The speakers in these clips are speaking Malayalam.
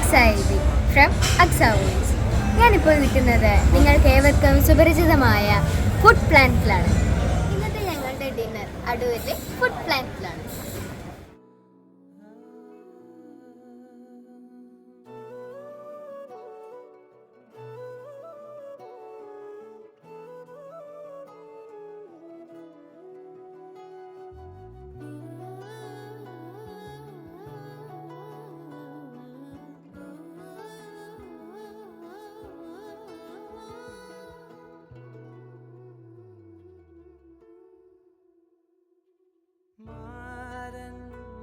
അക്സായിബി ഫ്രം അക്സാവോയിസ്. ഞാനിപ്പോൾ നിൽക്കുന്നത് നിങ്ങൾക്ക് ഏവർക്കും സുപരിചിതമായ ഫുഡ് പ്ലാന്റിലാണ്. ഇന്നത്തെ ഞങ്ങളുടെ ഡിന്നർ അടൂരിലെ ഫുഡ് പ്ലാന്റിലാണ്. മാരൻ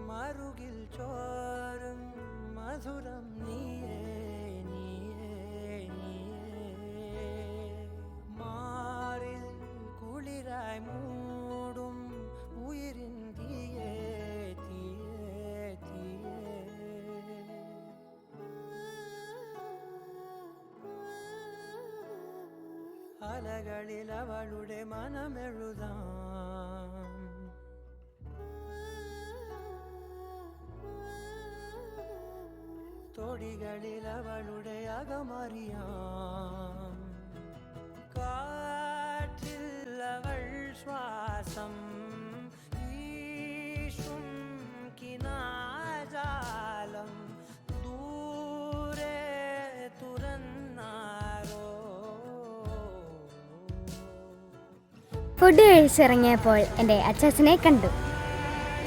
മറുകിൽ ചോരും മധുരം നീയേ നീയേ നീയേ, മാറിൽ കുളിരായി മൂടും ഉയിരിൻ തീയേ തീയേ തീയേ. അലകളിൽ അവളുടെ മനമെഴുതാം, തൊടികളിൽ അവളുടെ അകമറിയാം. കാറ്റിൽ അവൾ ശ്വാസം ഈശും കിനാജാലം ദൂരെ തുറന്നാരോ. ഫുഡ് കഴിച്ചിറങ്ങിയപ്പോൾ എൻ്റെ അച്ചാച്ചനെ കണ്ടു.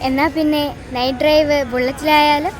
എന്നാൽ പിന്നെ നൈറ്റ് ഡ്രൈവ് ബുള്ളറ്റിലായാലും